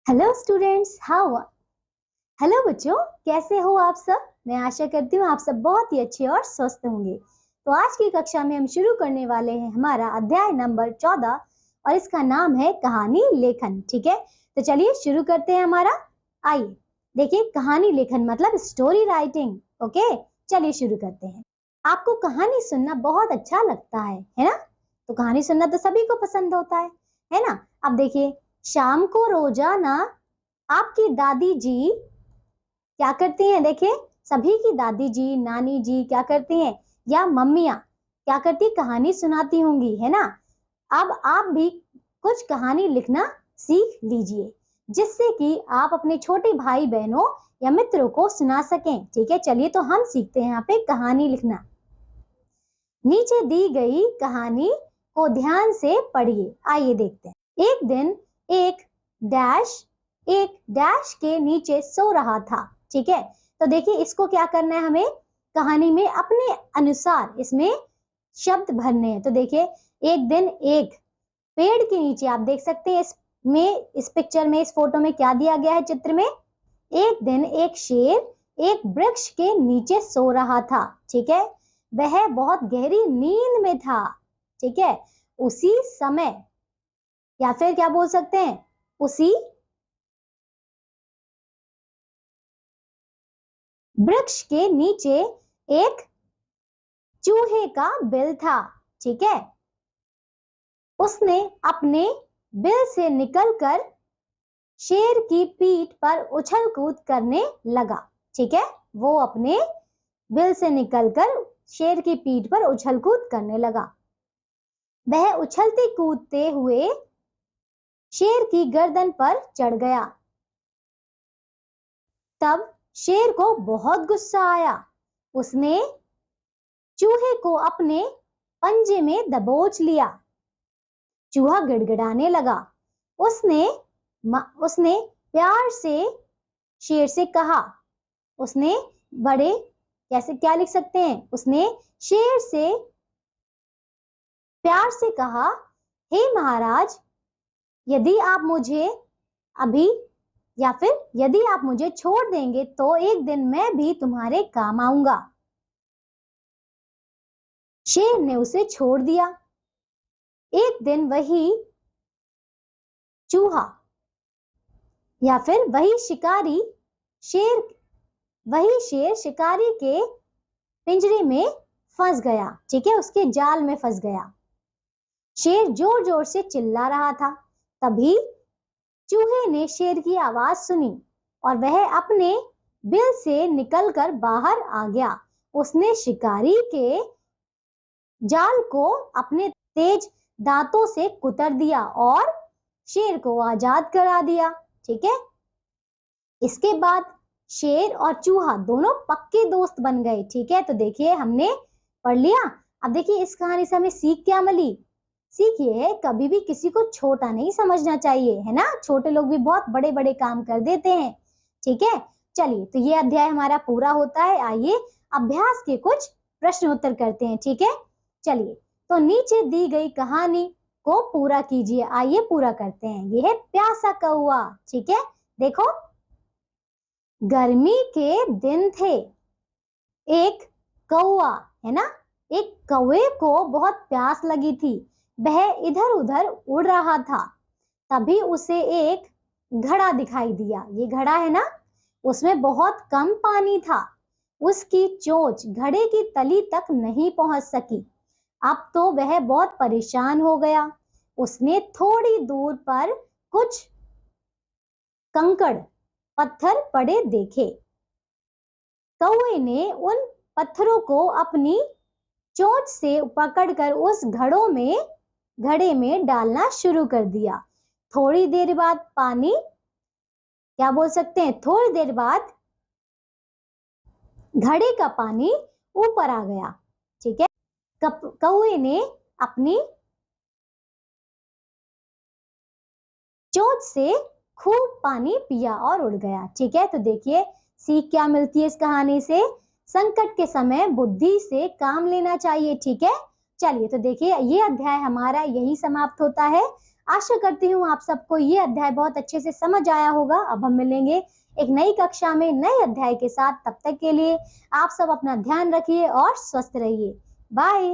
Hello students, how hello बच्चों, कैसे हो आप सब। मैं आशा करती हूँ आप सब बहुत ही अच्छे और स्वस्थ होंगे। तो आज की कक्षा में हम शुरू करने वाले हैं हमारा अध्याय नंबर 14 और इसका नाम है कहानी लेखन। ठीक है, तो चलिए शुरू करते हैं हमारा। आइए देखिए, कहानी लेखन मतलब स्टोरी राइटिंग। ओके, चलिए शुरू करते हैं। आपको कहानी सुनना बहुत अच्छा लगता है ना। तो कहानी सुनना तो सभी को पसंद होता है ना। अब देखिए, शाम को रोजाना आपकी दादी जी क्या करती हैं। देखिए, सभी की दादी जी, नानी जी क्या करती हैं, या मम्मियाँ क्या करती, कहानी सुनाती होंगी, है ना। अब आप भी कुछ कहानी लिखना सीख लीजिए, जिससे कि आप अपने छोटे भाई बहनों या मित्रों को सुना सकें। ठीक है, चलिए तो हम सीखते हैं यहाँ पे कहानी लिखना। नीचे दी गई कहानी को ध्यान से पढ़िए। आइए देखते हैं। एक दिन एक डैश के नीचे सो रहा था। ठीक है, तो देखिए इसको क्या करना है, हमें कहानी में अपने अनुसार इसमें शब्द भरने हैं। तो देखिए, एक दिन एक पेड़ के नीचे, आप देख सकते हैं इस पिक्चर में, इस फोटो में क्या दिया गया है चित्र में। एक दिन एक शेर एक वृक्ष के नीचे सो रहा था। ठीक है, वह बहुत गहरी नींद में था। ठीक है, उसी समय, या फिर क्या बोल सकते हैं, उसी वृक्ष के नीचे एक चूहे का बिल था। ठीक है, उसने अपने बिल से निकलकर शेर की पीठ पर उछल कूद करने लगा। ठीक है, वो अपने बिल से निकलकर शेर की पीठ पर उछल कूद करने लगा। वह उछलते कूदते हुए शेर की गर्दन पर चढ़ गया। तब शेर को बहुत गुस्सा आया। उसने चूहे को अपने पंजे में दबोच लिया। चूहा गिड़गिड़ाने लगा। उसने प्यार से शेर से कहा, उसने बड़े कैसे क्या लिख सकते हैं, उसने शेर से प्यार से कहा, हे महाराज, यदि आप मुझे अभी या फिर यदि आप मुझे छोड़ देंगे तो एक दिन मैं भी तुम्हारे काम आऊंगा। शेर ने उसे छोड़ दिया। एक दिन वही चूहा या फिर वही शेर शिकारी के पिंजरे में फंस गया। ठीक है, उसके जाल में फंस गया। शेर जोर जोर से चिल्ला रहा था। तभी चूहे ने शेर की आवाज सुनी और वह अपने बिल से निकलकर बाहर आ गया। उसने शिकारी के जाल को अपने तेज दांतों से कुतर दिया और शेर को आजाद करा दिया। ठीक है, इसके बाद शेर और चूहा दोनों पक्के दोस्त बन गए। ठीक है, तो देखिए हमने पढ़ लिया। अब देखिए इस कहानी से हमें सीख क्या मिली। सीख ये है, कभी भी किसी को छोटा नहीं समझना चाहिए, है ना। छोटे लोग भी बहुत बड़े बड़े काम कर देते हैं। ठीक है, चलिए तो ये अध्याय हमारा पूरा होता है। आइए अभ्यास के कुछ प्रश्न उत्तर करते हैं। ठीक है, चलिए तो नीचे दी गई कहानी को पूरा कीजिए। आइए पूरा करते हैं। ये है प्यासा कौआ। ठीक है, देखो, गर्मी के दिन थे। एक कौआ, है ना, एक कौवे को बहुत प्यास लगी थी। वह इधर उधर उड़ रहा था। तभी उसे एक घड़ा दिखाई दिया। ये घड़ा है ना, उसमें बहुत कम पानी था। उसकी चोंच घड़े की तली तक नहीं पहुंच सकी। अब तो वह बहुत परेशान हो गया। उसने थोड़ी दूर पर कुछ कंकड़ पत्थर पड़े देखे। कौवे ने उन पत्थरों को अपनी चोंच से पकड़कर उस घड़े में डालना शुरू कर दिया। थोड़ी देर बाद पानी, क्या बोल सकते हैं, थोड़ी देर बाद घड़े का पानी ऊपर आ गया। ठीक है, कौवे ने अपनी चोंच से खूब पानी पिया और उड़ गया। ठीक है, तो देखिए सीख क्या मिलती है इस कहानी से। संकट के समय बुद्धि से काम लेना चाहिए। ठीक है, चलिए तो देखिए ये अध्याय हमारा यही समाप्त होता है। आशा करती हूँ आप सबको ये अध्याय बहुत अच्छे से समझ आया होगा। अब हम मिलेंगे एक नई कक्षा में नए अध्याय के साथ। तब तक के लिए आप सब अपना ध्यान रखिए और स्वस्थ रहिए। बाय।